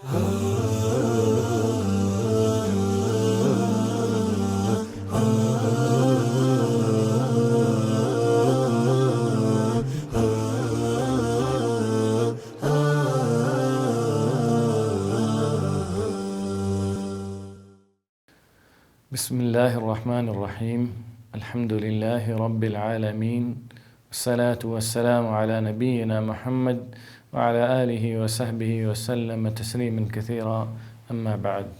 بسم اللہ الرحمن الرحیم الحمد للہ رب العالمین والصلاة والسلام علی نبینا محمد وعلى آلہ وصحبہ وسلم تسلیما کثیرا اما بعد۔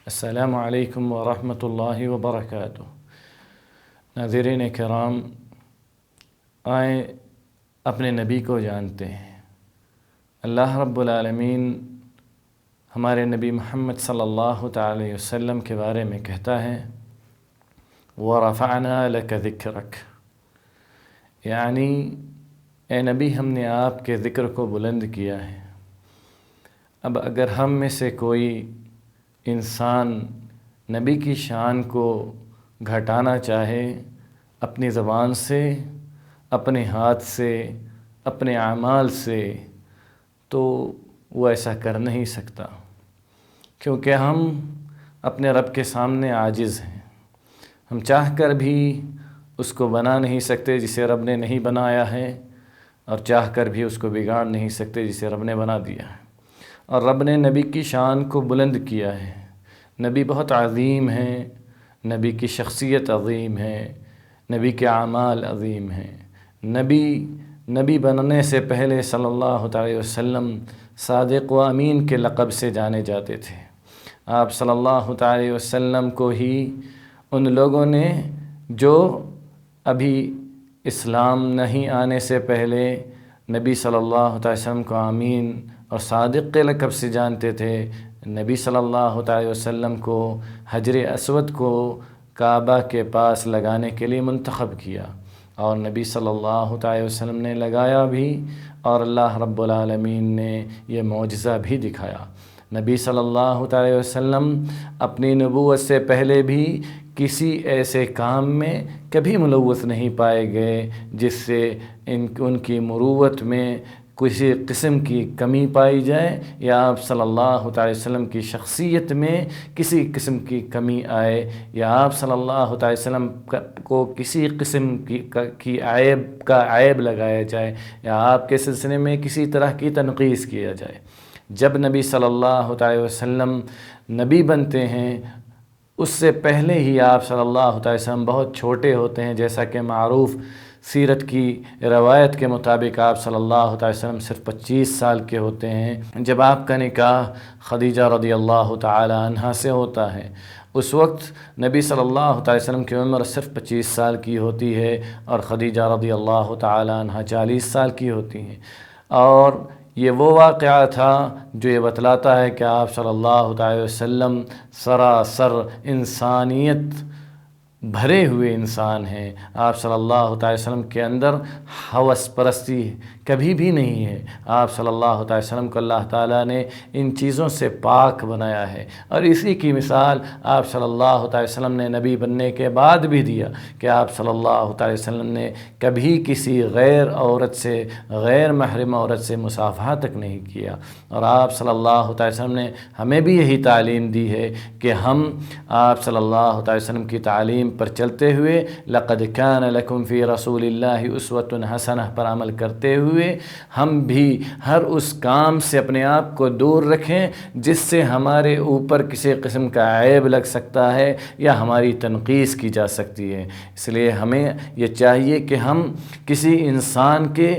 السلام علیکم ورحمۃ اللہ وبرکاتہ۔ ناظرین کرام، آئیں اپنے نبی کو جانتے ہیں۔ اللہ رب العالمین ہمارے نبی محمد صلی اللہ تعالی وسلم کے بارے میں کہتا ہے وَرَفَعْنَا لَكَ ذِكْرَكَ، یعنی اے نبی ہم نے آپ کے ذکر کو بلند کیا ہے۔ اب اگر ہم میں سے کوئی انسان نبی کی شان کو گھٹانا چاہے اپنی زبان سے، اپنے ہاتھ سے، اپنے اعمال سے، تو وہ ایسا کر نہیں سکتا، کیونکہ ہم اپنے رب کے سامنے عاجز ہیں۔ ہم چاہ کر بھی اس کو بنا نہیں سکتے جسے رب نے نہیں بنایا ہے، اور چاہ کر بھی اس کو بگاڑ نہیں سکتے جسے رب نے بنا دیا ہے۔ اور رب نے نبی کی شان کو بلند کیا ہے۔ نبی بہت عظیم ہیں، نبی کی شخصیت عظیم ہے، نبی کے اعمال عظیم ہیں۔ نبی بننے سے پہلے صلی اللہ علیہ وسلم صادق و امین کے لقب سے جانے جاتے تھے۔ آپ صلی اللہ علیہ وسلم کو ہی ان لوگوں نے جو ابھی اسلام نہیں آنے سے پہلے نبی صلی اللہ علیہ وسلم کو امین اور صادق کے لقب سے جانتے تھے، نبی صلی اللہ علیہ وسلم کو حجر اسود کو کعبہ کے پاس لگانے کے لیے منتخب کیا، اور نبی صلی اللہ علیہ وسلم نے لگایا بھی، اور اللہ رب العالمین نے یہ معجزہ بھی دکھایا۔ نبی صلی اللہ علیہ وسلم اپنی نبوت سے پہلے بھی کسی ایسے کام میں کبھی ملوث نہیں پائے گئے جس سے ان کی مروت میں کسی قسم کی کمی پائی جائے، یا آپ صلی اللہ علیہ وسلم کی شخصیت میں کسی قسم کی کمی آئے، یا آپ صلی اللہ علیہ وسلم کو کسی قسم کی عیب لگایا جائے، یا آپ کے سلسلے میں کسی طرح کی تنقیص کیا جائے۔ جب نبی صلی اللہ علیہ وسلم نبی بنتے ہیں، اس سے پہلے ہی آپ صلی اللہ علیہ وسلم بہت چھوٹے ہوتے ہیں، جیسا کہ معروف سیرت کی روایت کے مطابق آپ صلی اللہ علیہ وسلم صرف 25 سال کے ہوتے ہیں جب آپ کا نکاح خدیجہ رضی اللہ تعالی عنہا سے ہوتا ہے۔ اس وقت نبی صلی اللہ علیہ وسلم کی عمر صرف 25 سال کی ہوتی ہے، اور خدیجہ رضی اللہ تعالی عنہا 40 سال کی ہوتی ہیں۔ اور یہ وہ واقعہ تھا جو یہ بتلاتا ہے کہ آپ صلی اللہ علیہ وسلم سراسر انسانیت بھرے ہوئے انسان ہیں۔ آپ صلی اللہ علیہ وسلم کے اندر ہوس پرستی کبھی بھی نہیں ہے۔ آپ صلی اللہ علیہ وسلم کو اللہ تعالیٰ نے ان چیزوں سے پاک بنایا ہے، اور اسی کی مثال آپ صلی اللہ علیہ وسلم نے نبی بننے کے بعد بھی دیا کہ آپ صلی اللہ علیہ وسلم نے کبھی کسی غیر عورت سے، غیر محرم عورت سے مصافحہ تک نہیں کیا۔ اور آپ صلی اللہ علیہ وسلم نے ہمیں بھی یہی تعلیم دی ہے کہ ہم آپ صلی اللہ علیہ وسلم کی تعلیم پر چلتے ہوئے لقد کان لکم فی رسول اللہ اسوۃ حسنہ پر عمل کرتے ہوئے ہم بھی ہر اس کام سے اپنے آپ کو دور رکھیں جس سے ہمارے اوپر کسی قسم کا عیب لگ سکتا ہے یا ہماری تنقیص کی جا سکتی ہے۔ اس لیے ہمیں یہ چاہیے کہ ہم کسی انسان کے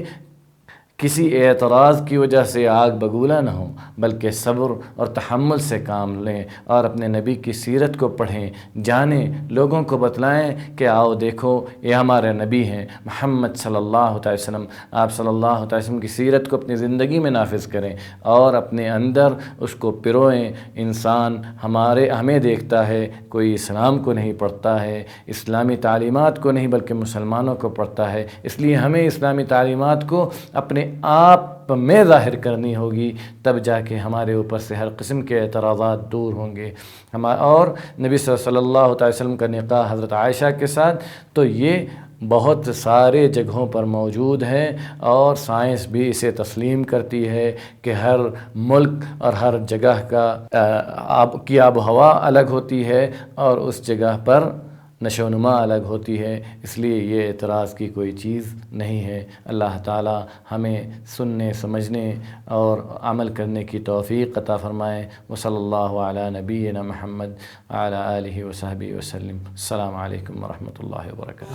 کسی اعتراض کی وجہ سے آگ بگولا نہ ہوں، بلکہ صبر اور تحمل سے کام لیں، اور اپنے نبی کی سیرت کو پڑھیں، جانیں، لوگوں کو بتلائیں کہ آؤ دیکھو یہ ہمارے نبی ہیں محمد صلی اللہ علیہ وسلم۔ آپ صلی اللہ علیہ وسلم کی سیرت کو اپنی زندگی میں نافذ کریں اور اپنے اندر اس کو پروئیں۔ انسان ہمیں دیکھتا ہے، کوئی اسلام کو نہیں پڑھتا ہے، اسلامی تعلیمات کو نہیں بلکہ مسلمانوں کو پڑھتا ہے، اس لیے ہمیں اسلامی تعلیمات کو اپنے آپ میں ظاہر کرنی ہوگی، تب جا کے ہمارے اوپر سے ہر قسم کے اعتراضات دور ہوں گے۔ اور نبی صلی اللہ علیہ وسلم کا نکاح حضرت عائشہ کے ساتھ تو یہ بہت سارے جگہوں پر موجود ہے، اور سائنس بھی اسے تسلیم کرتی ہے کہ ہر ملک اور ہر جگہ کا آب و ہوا الگ ہوتی ہے، اور اس جگہ پر نشو و نما الگ ہوتی ہے، اس لیے یہ اعتراض کی کوئی چیز نہیں ہے۔ اللہ تعالی ہمیں سننے، سمجھنے اور عمل کرنے کی توفیق عطا فرمائے۔ وصلی اللہ علی نبینا محمد وعلی آلہ وصحبہ وسلم۔ السلام علیکم ورحمۃ اللہ وبرکاتہ۔